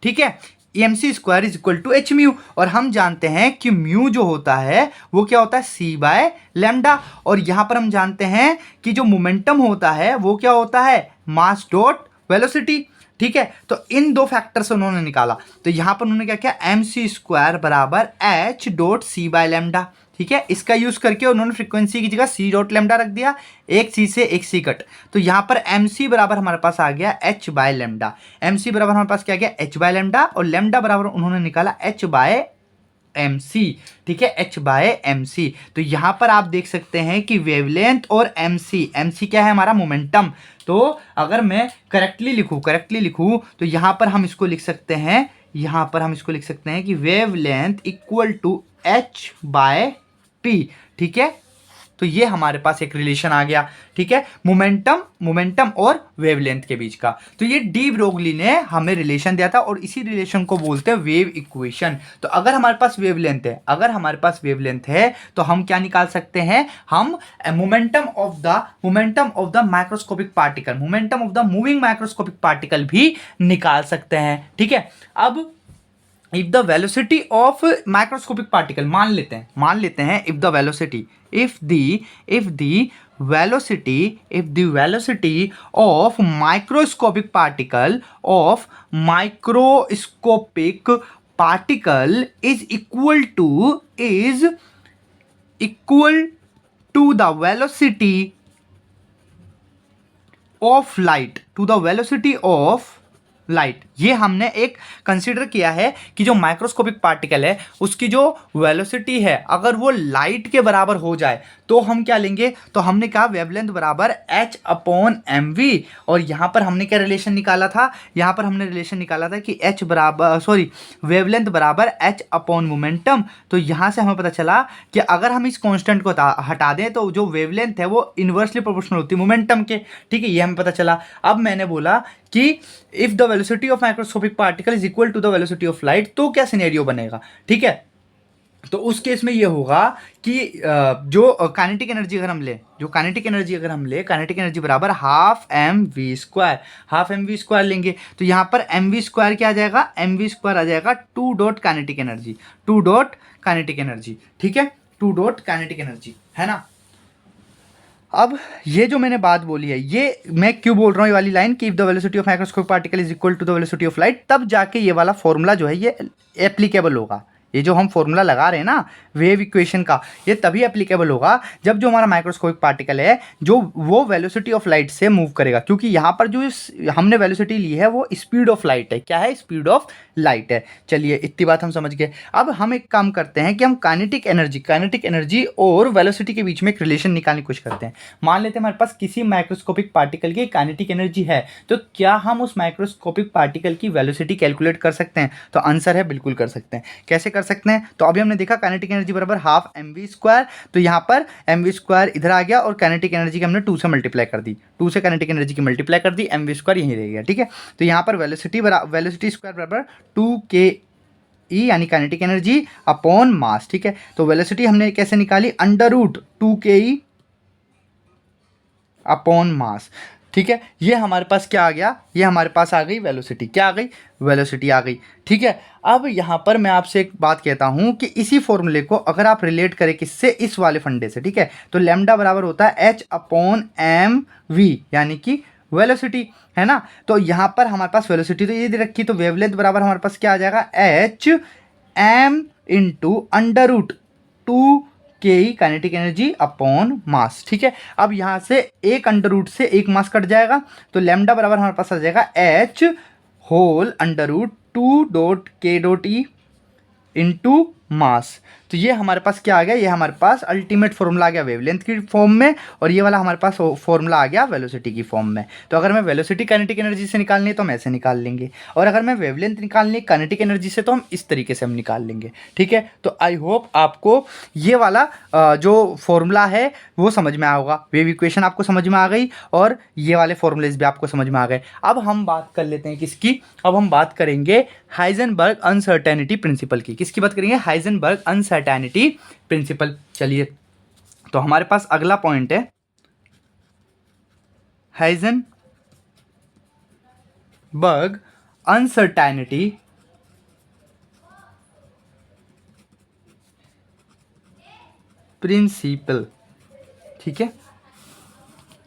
ठीक है। mc² is equal to hμ, और हम जानते हैं कि म्यू जो होता है वो क्या होता है, c/λ। और यहां पर हम जानते हैं कि जो मोमेंटम होता है वो क्या होता है, मास डॉट वेलोसिटी। ठीक है। तो इन दो फैक्टर से उन्होंने निकाला, तो यहां पर उन्होंने क्या किया, mc² बराबर h dot c by lambda, ठीक है। इसका यूज करके उन्होंने फ्रीक्वेंसी की जगह c डॉट लैम्डा रख दिया, एक c से एक c कट, तो यहां पर mc बराबर हमारे पास आ गया h बाय लैम्डा, mc बराबर हमारे पास क्या गया h बाय लैम्डा, और लैम्डा बराबर उन्होंने निकाला h बाय mc, ठीक है, h बाय mc। तो यहां पर आप देख सकते हैं कि वेवलेंथ और mc क्या है हमारा मोमेंटम। तो अगर मैं करेक्टली लिखूं तो यहां पर हम इसको लिख सकते हैं, कि wavelength equal to h by p, ठीक है। तो ये हमारे पास एक रिलेशन आ गया, ठीक है, मोमेंटम और वेवलेंथ के बीच का। तो ये डी ब्रोगली ने हमें रिलेशन दिया था और इसी रिलेशन को बोलते हैं वेव इक्वेशन। तो अगर हमारे पास वेवलेंथ है तो हम क्या निकाल सकते हैं, हम momentum of the microscopic particle, momentum of the moving microscopic particle भी निकाल सकते हैं, ठीक है। अब if the velocity of microscopic particle, मान लेते हैं if the velocity of microscopic particle is equal to the velocity of light, ये हमने एक कंसीडर किया है कि जो माइक्रोस्कोपिक पार्टिकल है उसकी जो वेलोसिटी है अगर वो लाइट के बराबर हो जाए तो हम क्या लेंगे, तो हमने कहा वेवलेंथ बराबर h अपॉन mv, और यहां पर हमने क्या रिलेशन निकाला था, कि h बराबर वेवलेंथ बराबर h अपॉन मोमेंटम। तो यहां से हमें पता चला कि अगर हम इस कांस्टेंट को हटा दें तो जो वेवलेंथ है वो इनवर्सली प्रोपोर्शनल होती है मोमेंटम के, ठीक है, ये हमें पता चला। अब मैंने बोला कि if the velocity of microscopic particle is equal to the velocity of light, तो क्या सिनेरियो बनेगा, ठीक है। तो उस केस में ये होगा कि जो काइनेटिक एनर्जी अगर हम ले, काइनेटिक एनर्जी बराबर हाफ mv स्क्वायर लेंगे, तो यहां पर mv स्क्वायर क्या आ जाएगा, mv स्क्वायर आ जाएगा 2 डॉट काइनेटिक एनर्जी, ठीक है, 2 डॉट काइनेटिक एनर्जी, है ना। अब ये जो मैंने बात बोली है, ये मैं क्यों बोल रहा हूँ ये वाली लाइन कि if the velocity of microscopic particle is equal to the velocity of light, तब जाके ये वाला फॉर्मूला जो है ये एप्लीकेबल होगा। ये जो हम फॉर्मूला लगा रहे हैं ना वेव इक्वेशन का, ये तभी एप्लीकेबल होगा जब जो हमारा माइक्रोस्कोपिक पार्टिकल है जो वो वेलोसिटी ऑफ लाइट से मूव करेगा, क्योंकि यहाँ पर जो हमने वेलोसिटी ली है वो स्पीड ऑफ लाइट है। क्या है, स्पीड ऑफ लाइट है। चलिए इतनी बात हम समझ गए। अब हम एक काम करते हैं कि हम काइनेटिक एनर्जी और वेलोसिटी के बीच में एक रिलेशन निकालने की कोशिश करते हैं। मान लेते हैं हमारे पास किसी माइक्रोस्कोपिक पार्टिकल की काइनेटिक एनर्जी है, तो क्या हम उस माइक्रोस्कोपिक पार्टिकल की वेलोसिटी कैलकुलेट कर सकते हैं? तो आंसर है बिल्कुल कर सकते हैं। कैसे कर सकते हैं? तो अभी हमने देखा काइनेटिक एनर्जी बराबर हाफ mv स्क्वायर, तो यहाँ पर mv स्क्वायर इधर आ गया और काइनेटिक एनर्जी की हमने 2 से मल्टीप्लाई कर दी, 2 से काइनेटिक एनर्जी की मल्टीप्लाई कर दी, mv स्क्वायर यहीं रह गया, ठीक है। तो यहाँ पर वेलोसिटी स्क्वायर बराबर 2k ई यानी काइनेटिक एनर्जी अपॉन मास, ठीक है। तो वेलोसिटी हमने कैसे निकाली, under root 2ke upon mass, ठीक है। ये हमारे पास क्या आ गया, ये हमारे पास आ गई वेलोसिटी, क्या आ गई, वेलोसिटी आ गई, ठीक है। अब यहाँ पर मैं आपसे एक बात कहता हूँ कि इसी फॉर्मूले को अगर आप रिलेट करें किससे, इस वाले फंडे से, ठीक है, तो लैम्डा बराबर होता है h अपॉन एम वी यानी कि वेलोसिटी, है ना। तो यहाँ पर हमारे पास वेलोसिटी तो ये दे रखी, तो वेवलेंथ बराबर हमारे पास क्या आ जाएगा, h m into under root 2ke kinetic energy upon mass, ठीक है। अब यहाँ से एक अंडर रूट से एक मास कट जाएगा, तो लैम्डा बराबर हमारे पास आ जाएगा h whole under root 2 dot k dot e into mass. तो ये हमारे पास क्या आ गया, ये हमारे पास अल्टीमेट फॉर्मूला आ गया वेवलेंथ की फॉर्म में, और ये वाला हमारे पास फॉर्मूला आ गया वेलोसिटी की फॉर्म में। तो अगर मैं वेलोसिटी काइनेटिक एनर्जी से निकालनी है तो हम ऐसे निकाल लेंगे, और अगर मैं वेवलेंथ निकालनी है काइनेटिक एनर्जी से तो हम इस तरीके से हम निकाल लेंगे, ठीक है। तो आई होप आपको ये वाला जो फॉर्मूला है वो समझ में आया होगा, वेव इक्वेशन आपको समझ में आ गई और ये वाले फॉर्मूलेज भी आपको समझ में आ गए। अब हम बात कर लेते हैं किसकी, अब हम बात करेंगे हाइजेनबर्ग अनसर्टेनिटी प्रिंसिपल की। किसकी बात करेंगे, हाइजेनबर्ग अनसर्टेनिटी प्रिंसिपल। चलिए तो हमारे पास अगला पॉइंट है हाइजेनबर्ग अनसर्टेनिटी प्रिंसिपल, ठीक है।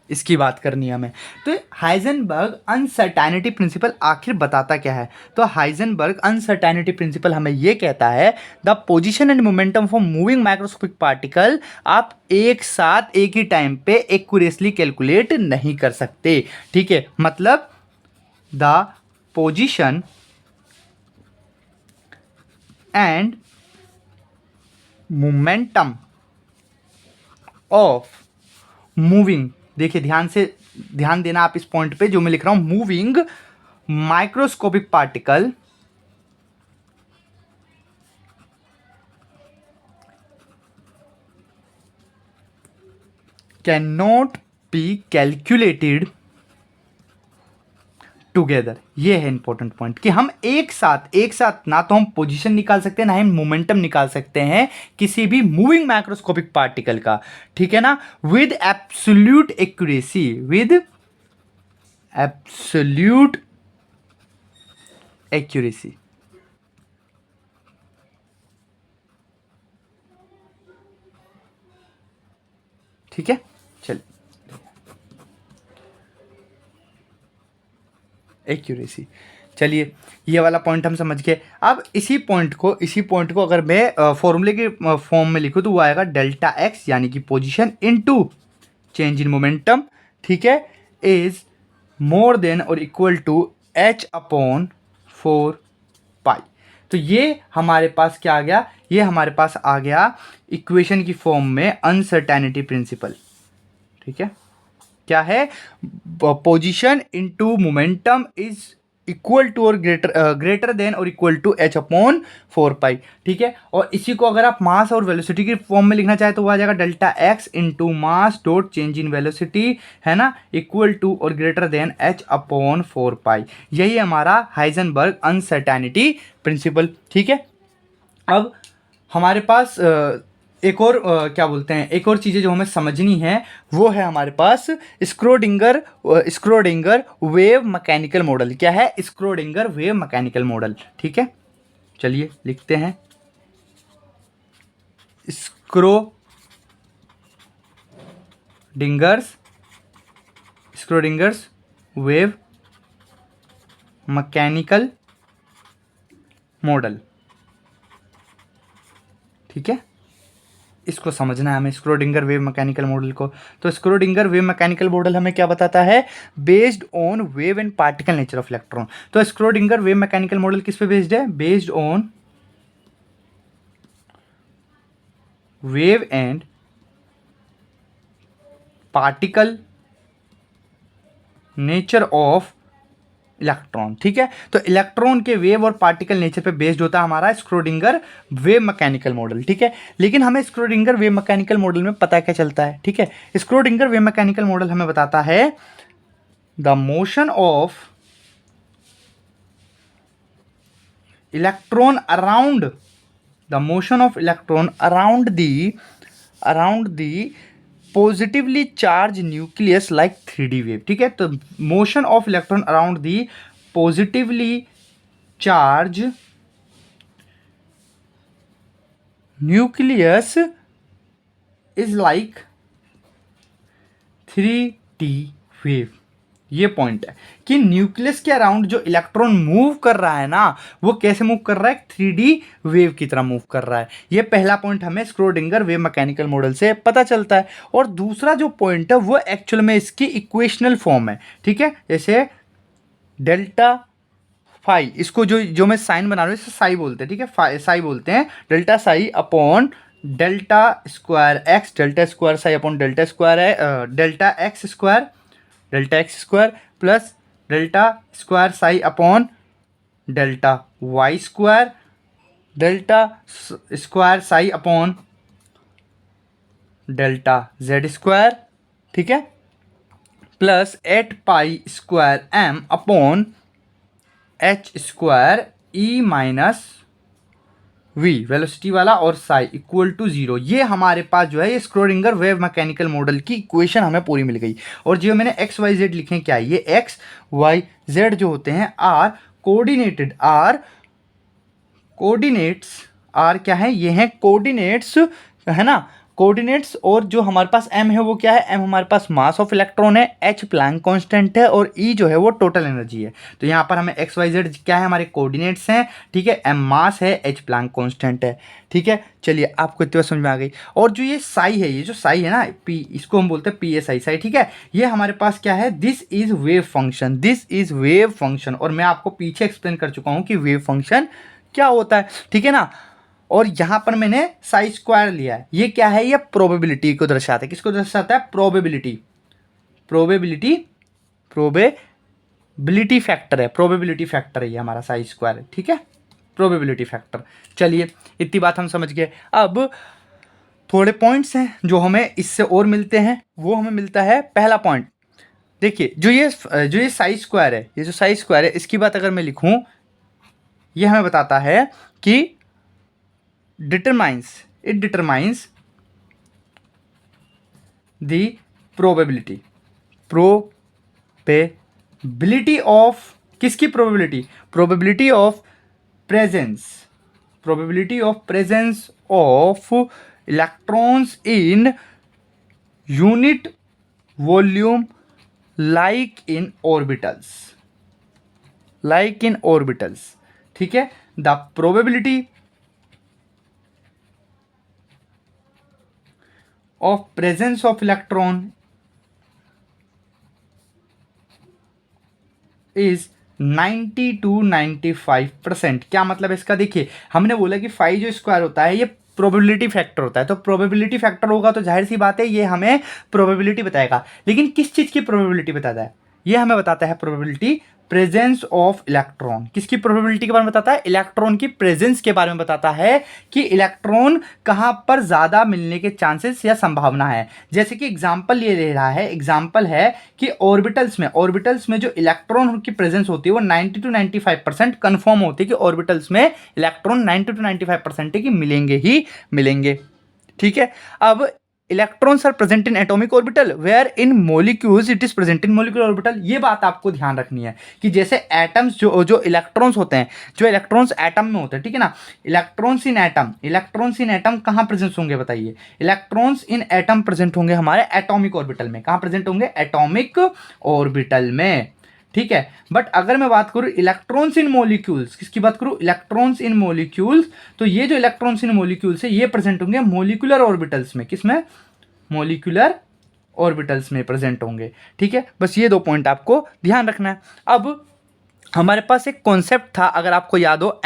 इसकी बात करनी है हमें। तो हाइजेनबर्ग अनसर्टेनिटी प्रिंसिपल आखिर बताता क्या है? तो हाइजेनबर्ग अनसर्टेनिटी प्रिंसिपल हमें ये कहता है the position and momentum for moving microscopic particle आप एक साथ एक ही टाइम पे एक्यूरेटली कैलकुलेट नहीं कर सकते। ठीक है, मतलब the position and momentum of moving, देखिए ध्यान देना आप इस पॉइंट पे जो मैं लिख रहा हूं, moving microscopic particle can not be calculated together. ये है इंपॉर्टेंट पॉइंट कि हम एक साथ ना तो हम पोजीशन निकाल सकते हैं ना ही मोमेंटम निकाल सकते हैं किसी भी मूविंग माइक्रोस्कोपिक पार्टिकल का। ठीक है ना, with absolute accuracy, with absolute accuracy. ठीक है, चलिए एक्यूरेसी, चलिए ये वाला पॉइंट हम समझ गए। अब इसी पॉइंट को अगर मैं फॉर्मूले के फॉर्म में लिखूँ तो वो आएगा डेल्टा एक्स यानी कि position into change in momentum, ठीक है, इज मोर देन और इक्वल टू h अपॉन 4 पाई। तो ये हमारे पास क्या आ गया? ये हमारे पास आ गया इक्वेशन की फॉर्म में अनसर्टेनिटी प्रिंसिपल। ठीक है, क्या है? Position into momentum is equal to और ग्रेटर देन और equal to h upon 4 pi. ठीक है, और इसी को अगर आप मास और वेलोसिटी की फॉर्म में लिखना चाहे तो वो आ जाएगा delta x into mass dot change in velocity, है ना, इक्वल टू और ग्रेटर देन h अपॉन 4 पाई। यही हमारा हाइजेनबर्ग अनसर्टेनिटी प्रिंसिपल। ठीक है, अब हमारे पास एक और क्या बोलते हैं, एक और चीज़ें जो हमें समझनी है वो है हमारे पास स्क्रोडिंगर वेव मैकेनिकल मॉडल। क्या है? Schrödinger wave mechanical model. ठीक है, चलिए लिखते हैं स्क्रोडिंगर्स वेव मैकेनिकल मॉडल। ठीक है, इसको समझना है हमें, स्क्रोडिंगर वेव मैकेनिकल मॉडल को। तो स्क्रोडिंगर वेव मैकेनिकल मॉडल हमें क्या बताता है? Based on wave and particle nature of electron. तो स्क्रोडिंगर वेव मैकेनिकल मॉडल किस पे बेस्ड है? Based on wave and particle nature of electron. ठीक है, तो इलेक्ट्रॉन के वेव और पार्टिकल नेचर पे बेस्ड होता है हमारा स्क्रोडिंगर वेव मैकेनिकल मॉडल। ठीक है, लेकिन हमें स्क्रोडिंगर वेव मैकेनिकल मॉडल में पता क्या चलता है? ठीक है, स्क्रोडिंगर वेव मैकेनिकल मॉडल हमें बताता है the motion of electron around the positively charge nucleus like 3D wave. ठीक है, तो motion of electron around the positively charge nucleus is like 3D wave. ये पॉइंट है कि न्यूक्लियस के अराउंड जो इलेक्ट्रॉन मूव कर रहा है ना, वो कैसे मूव कर रहा है? 3D वेव की तरह मूव कर रहा है। ये पहला पॉइंट हमें स्क्रोडिंगर वेव मैकेनिकल मॉडल से पता चलता है। और दूसरा जो पॉइंट है वो एक्चुअल में इसकी इक्वेशनल फॉर्म है। ठीक है, जैसे डेल्टा फाई, इसको जो मैं साइन बना रहा हूँ इसे साई बोलते हैं। ठीक है, साई बोलते हैं, delta psi upon delta square x, delta square psi upon delta square है delta x square plus delta square psi upon delta y square, delta square psi upon delta z square. ठीक है, plus 8 pi square m upon h square E minus V velocity वाला और psi equal to 0। ये हमारे पास जो है ये Schrödinger wave mechanical model की इक्वेशन हमें पूरी मिल गई। और जो मैंने एक्स वाई जेड लिखे क्या है? ये एक्स वाई जेड जो होते हैं आर कोऑर्डिनेट्स आर क्या है? ये हैं कोऑर्डिनेट्स, है ना, कोऑर्डिनेट्स, और जो हमारे पास m है वो क्या है, m हमारे पास मास ऑफ इलेक्ट्रॉन है, h प्लैंक कांस्टेंट है, और e जो है वो टोटल एनर्जी है। तो यहाँ पर हमें x y z क्या है, हमारे कोऑर्डिनेट्स हैं, ठीक है, m मास है, h प्लैंक कांस्टेंट है, ठीक है। चलिए आपको इतनी बात समझ में आ गई। और जो ये साई है, ये जो साई है ना p, इसको हम बोलते हैं पी एस आई साई, ठीक है। ये हमारे पास क्या है, this is wave function, this is wave function, और मैं आपको पीछे एक्सप्लेन कर चुका हूँ कि वेव फंक्शन क्या होता है, ठीक है ना। और यहां पर मैंने साई स्क्वायर लिया है, ये क्या है, ये प्रोबेबिलिटी को दर्शाता है। किसको दर्शाता है, प्रोबेबिलिटी, प्रोबेबिलिटी, प्रोबेबिलिटी फैक्टर है, प्रोबेबिलिटी फैक्टर है ये हमारा साई स्क्वायर, ठीक है, प्रोबेबिलिटी फैक्टर। चलिए इतनी बात हम समझ गए। अब थोड़े पॉइंट्स हैं जो हमें इससे और मिलते हैं, वो हमें मिलता है पहला पॉइंट। देखिए जो ये साई स्क्वायर है, ये जो साई स्क्वायर है, इसकी बात अगर मैं लिखूं, ये हमें बताता है कि it determines the probability of, किसकी probability of presence of electrons in unit volume like in orbitals, ठीक है। the probability of presence of electron is 90 to 95%। क्या मतलब है इसका, देखिए हमने बोला कि फाई जो स्क्वायर होता है ये प्रोबेबिलिटी फैक्टर होता है, तो प्रोबेबिलिटी फैक्टर होगा तो जाहिर सी बात है ये हमें प्रोबेबिलिटी बताएगा। लेकिन किस चीज़ की प्रोबेबिलिटी बताता है, ये हमें बताता है प्रोबेबिलिटी प्रेजेंस ऑफ इलेक्ट्रॉन। किसकी प्रोबेबिलिटी के बारे में बताता है, इलेक्ट्रॉन की प्रेजेंस के बारे में बताता है कि इलेक्ट्रॉन कहाँ पर ज़्यादा मिलने के चांसेस या संभावना है। जैसे कि एग्जांपल ये ले रहा है, एग्जांपल है कि ऑर्बिटल्स में जो इलेक्ट्रॉन की प्रेजेंस होती है वो 90 to 95% कन्फर्म होती है कि ऑर्बिटल्स में इलेक्ट्रॉन 90 to 95% है कि मिलेंगे ही मिलेंगे, ठीक है। अब electrons are present in atomic orbital, where in molecules it is present in molecular orbital. ये बात आपको ध्यान रखनी है कि जैसे एटम्स जो इलेक्ट्रॉन्स होते हैं, जो इलेक्ट्रॉन्स एटम में होते हैं, ठीक है ना, इलेक्ट्रॉन्स इन एटम कहाँ प्रेजेंट होंगे बताइए, इलेक्ट्रॉन्स इन एटम प्रेजेंट होंगे हमारे एटॉमिक ऑर्बिटल में। कहाँ प्रेजेंट होंगे, एटॉमिक ऑर्बिटल में, ठीक है। बट अगर मैं बात करूं इलेक्ट्रॉन्स इन मॉलिक्यूल्स, किसकी बात करूं, इलेक्ट्रॉन्स इन मॉलिक्यूल्स, तो ये जो इलेक्ट्रॉन्स इन मॉलिक्यूल्स है ये प्रेजेंट होंगे मॉलिक्यूलर ऑर्बिटल्स में। किसमें, मॉलिक्यूलर ऑर्बिटल्स में प्रेजेंट होंगे, ठीक है। बस ये दो पॉइंट आपको ध्यान रखना है। अब हमारे पास एक कॉन्सेप्ट था, अगर आपको याद हो,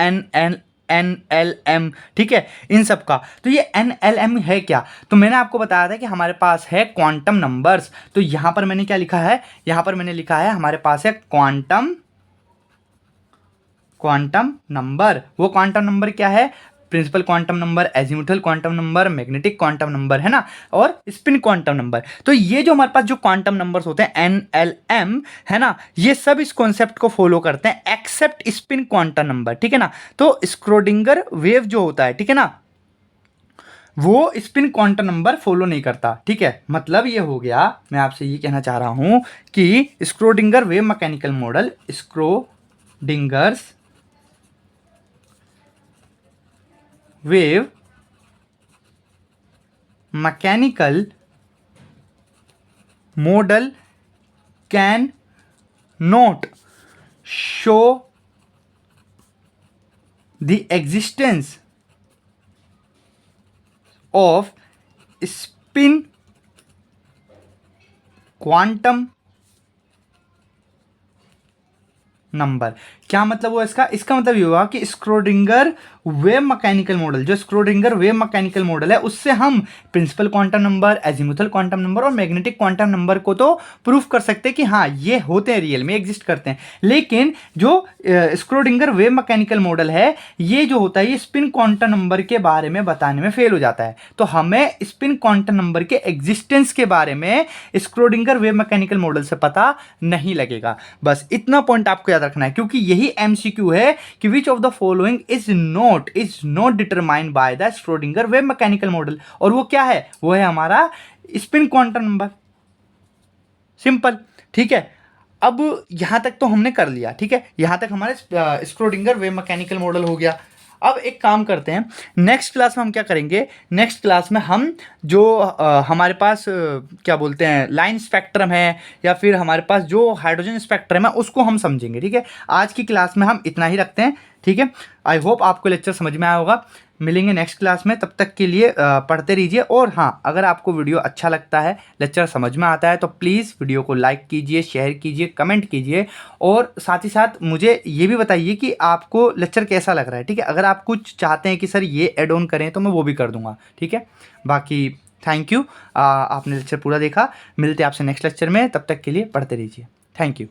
NLM, ठीक है, इन सब का। तो ये NLM है क्या, तो मैंने आपको बताया था कि हमारे पास है क्वांटम नंबर्स। तो यहां पर मैंने क्या लिखा है, यहां पर मैंने लिखा है हमारे पास है क्वांटम नंबर। वो क्वांटम नंबर क्या है, principal quantum number, azimuthal quantum number, magnetic quantum number, है ना, और स्पिन क्वांटम नंबर। तो ये जो हमारे पास जो क्वांटम नंबर्स होते हैं NLM, है ना, ये सब इस कॉन्सेप्ट को फॉलो करते हैं एक्सेप्ट स्पिन क्वांटम नंबर, ठीक है ना। तो स्क्रोडिंगर वेव जो होता है, ठीक है ना, वो स्पिन क्वांटम नंबर फॉलो नहीं करता, ठीक है। मतलब ये हो गया, मैं आपसे ये कहना चाह रहा हूं कि Schrodinger wave mechanical model, Schrodinger's wave mechanical model can not show the existence of spin quantum number. क्या मतलब हुआ इसका मतलब ये हुआ कि स्क्रोडिंगर वेव मैकेनिकल मॉडल, जो स्क्रोडिंगर वेव मैकेनिकल मॉडल है, उससे हम principal quantum number, azimuthal quantum number और मैग्नेटिक क्वांटम नंबर को तो प्रूफ कर सकते हैं कि हाँ ये होते हैं, रियल में एग्जिस्ट करते हैं। लेकिन जो स्क्रोडिंगर वेव मैकेनिकल मॉडल है, ये जो होता है ये स्पिन क्वांटम नंबर के बारे में बताने में फेल हो जाता है। तो हमें स्पिन क्वांटम नंबर के एग्जिस्टेंस के बारे में स्क्रोडिंगर वेव मैकेनिकल मॉडल से पता नहीं लगेगा। बस इतना पॉइंट आपको याद रखना है, क्योंकि यही MCQ है कि which of the following is not determined by the Schrödinger wave mechanical model. और वो क्या है, वो है हमारा स्पिन क्वांटम नंबर। सिंपल, ठीक है। अब यहां तक तो हमने कर लिया, ठीक है, यहां तक हमारे स्क्रोडिंगर वेव मैकेनिकल मॉडल हो गया। अब एक काम करते हैं, नेक्स्ट क्लास में हम क्या करेंगे, नेक्स्ट क्लास में हम जो हमारे पास क्या बोलते हैं लाइन स्पेक्ट्रम है या फिर हमारे पास जो हाइड्रोजन स्पेक्ट्रम है उसको हम समझेंगे। ठीक है, आज की क्लास में हम इतना ही रखते हैं। ठीक है, आई होप आपको लेक्चर समझ में आया होगा। मिलेंगे नेक्स्ट क्लास में, तब तक के लिए पढ़ते रहिए। और हाँ, अगर आपको वीडियो अच्छा लगता है, लेक्चर समझ में आता है, तो प्लीज़ वीडियो को लाइक कीजिए, शेयर कीजिए, कमेंट कीजिए और साथ ही साथ मुझे ये भी बताइए कि आपको लेक्चर कैसा लग रहा है। ठीक है, अगर आप कुछ चाहते हैं कि सर ये ऐड ऑन करें तो मैं वो भी कर दूंगा। ठीक है, बाकी थैंक यू, आपने लेक्चर पूरा देखा। मिलते हैं आपसे नेक्स्ट लेक्चर में, तब तक के लिए पढ़ते रहिए। Thank you.